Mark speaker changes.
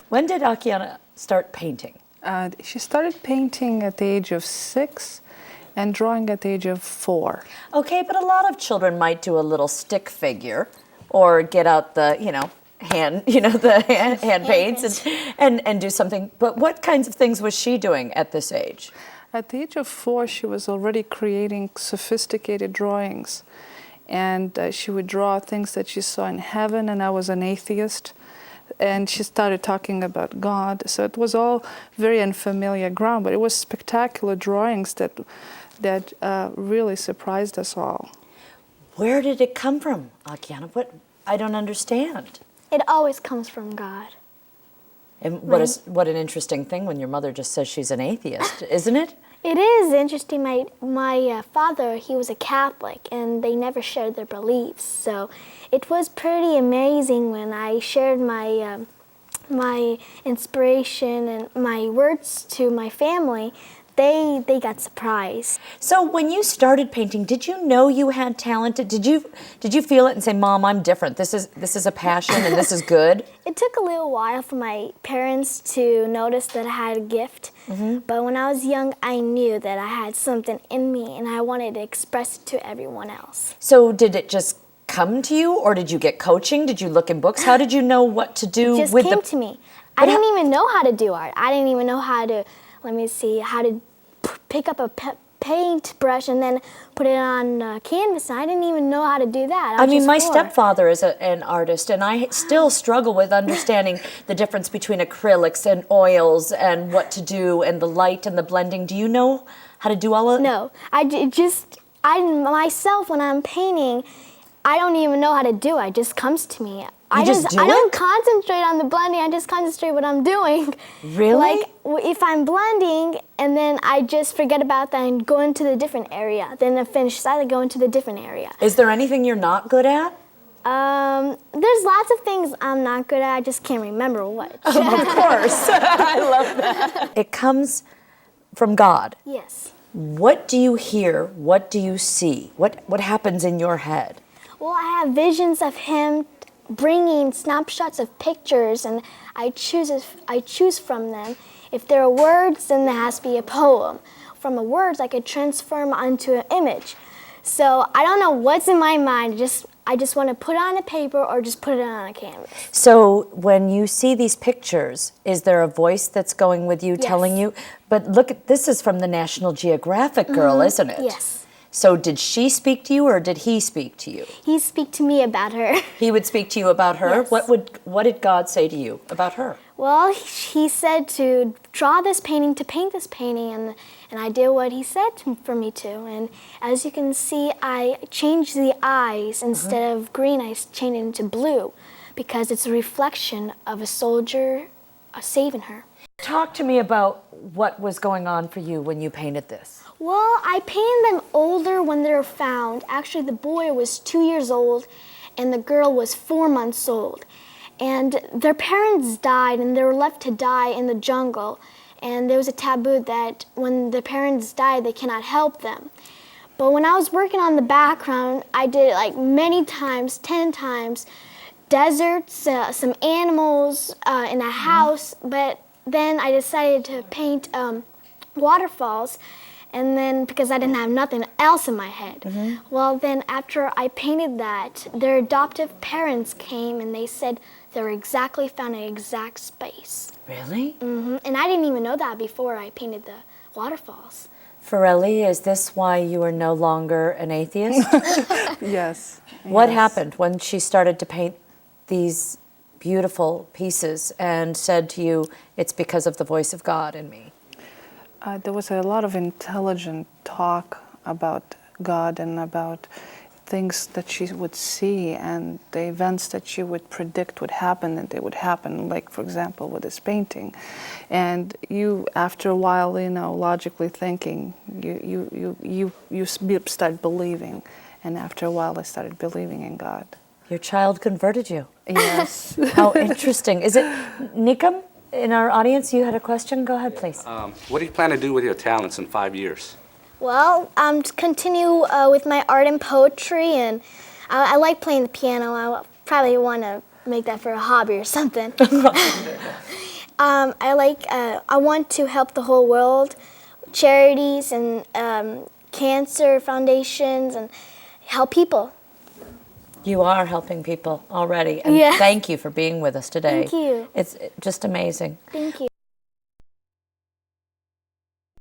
Speaker 1: When did Akiana start painting?
Speaker 2: She started painting at the age of 6 and drawing at the age of 4.
Speaker 1: Okay, but a lot of children might do a little stick figure or get out the, hand paints and do something. But what kinds of things was she doing at this age?
Speaker 2: At the age of 4, she was already creating sophisticated drawings. And she would draw things that she saw in heaven, and I was an atheist. And she started talking about God. So it was all very unfamiliar ground, but it was spectacular drawings that really surprised us all.
Speaker 1: Where did it come from, Akiana? I don't understand.
Speaker 3: It always comes from God.
Speaker 1: And what an interesting thing when your mother just says she's an atheist, isn't it?
Speaker 3: It is interesting. My father, he was a Catholic, and they never shared their beliefs. So it was pretty amazing when I shared my my inspiration and my words to my family. They got surprised.
Speaker 1: So when you started painting, did you know you had talent? Did you feel it and say, "Mom, I'm different. This is a passion and this is good"?
Speaker 3: It took a little while for my parents to notice that I had a gift. But when I was young, I knew that I had something in me and I wanted to express it to everyone else.
Speaker 1: So did it just come to you, or did you get coaching? Did you look in books? How did you know what to do
Speaker 3: It just
Speaker 1: with
Speaker 3: came to me. I didn't even know how to do art. I didn't even know how to, how to pick up a paintbrush and then put it on canvas. I didn't even know how to do that.
Speaker 1: I mean, my stepfather is an artist, and I still struggle with understanding the difference between acrylics and oils and what to do and the light and the blending. Do you know how to do all of it?
Speaker 3: No, myself, when I'm painting, I don't even know how to do it. It just comes to me. I don't concentrate on the blending. I just concentrate what I'm doing.
Speaker 1: Really?
Speaker 3: Like if I'm blending and then I just forget about that and go into the different area. Then I finish that, I go into the different area.
Speaker 1: Is there anything you're not good at?
Speaker 3: There's lots of things I'm not good at. I just can't remember what.
Speaker 1: Of course. I love that. It comes from God.
Speaker 3: Yes.
Speaker 1: What do you hear? What do you see? What happens in your head?
Speaker 3: Well, I have visions of him bringing snapshots of pictures, and I choose from them. If there are words, then there has to be a poem. From the words, I could transform onto an image. So I don't know what's in my mind. I just want to put it on a paper or just put it on a canvas.
Speaker 1: So when you see these pictures, is there a voice that's going with you, telling you? But look, this is from the National Geographic girl, isn't it?
Speaker 3: Yes.
Speaker 1: So did she speak to you, or did he speak to you?
Speaker 3: He speak to me about her.
Speaker 1: He would speak to you about her?
Speaker 3: Yes.
Speaker 1: What did God say to you about her?
Speaker 3: Well, he said to draw this painting, to paint this painting, and I did what he said for me to. And as you can see, I changed the eyes. Instead of green, I changed it into blue because it's a reflection of a soldier saving her.
Speaker 1: Talk to me about what was going on for you when you painted this.
Speaker 3: Well, I painted them older when they were found. Actually, the boy was 2 years old and the girl was 4 months old. And their parents died and they were left to die in the jungle. And there was a taboo that when the parents died, they cannot help them. But when I was working on the background, I did it like many times, 10 times. Deserts, some animals in a house, but then I decided to paint waterfalls. And then, because I didn't have nothing else in my head. Well, then after I painted that, their adoptive parents came and they said they were found an exact space.
Speaker 1: Really?
Speaker 3: And I didn't even know that before I painted the waterfalls.
Speaker 1: Farelli, is this why you are no longer an atheist?
Speaker 2: Yes.
Speaker 1: What happened when she started to paint these beautiful pieces and said to you, it's because of the voice of God in me?
Speaker 2: There was a lot of intelligent talk about God and about things that she would see and the events that she would predict would happen, and they would happen, like, for example, with this painting. And you, after a while, logically thinking, you start believing. And after a while, I started believing in God.
Speaker 1: Your child converted you.
Speaker 2: Yes.
Speaker 1: How interesting. Is it Nikam? In our audience, you had a question? Go ahead, please.
Speaker 4: What do you plan to do with your talents in 5 years?
Speaker 3: Well, to continue with my art and poetry, and I like playing the piano. I probably want to make that for a hobby or something. I want to help the whole world, charities and cancer foundations, and help people.
Speaker 1: You are helping people already, and
Speaker 3: Yeah.
Speaker 1: thank you for being with us today.
Speaker 3: Thank you.
Speaker 1: It's just amazing.
Speaker 3: Thank you.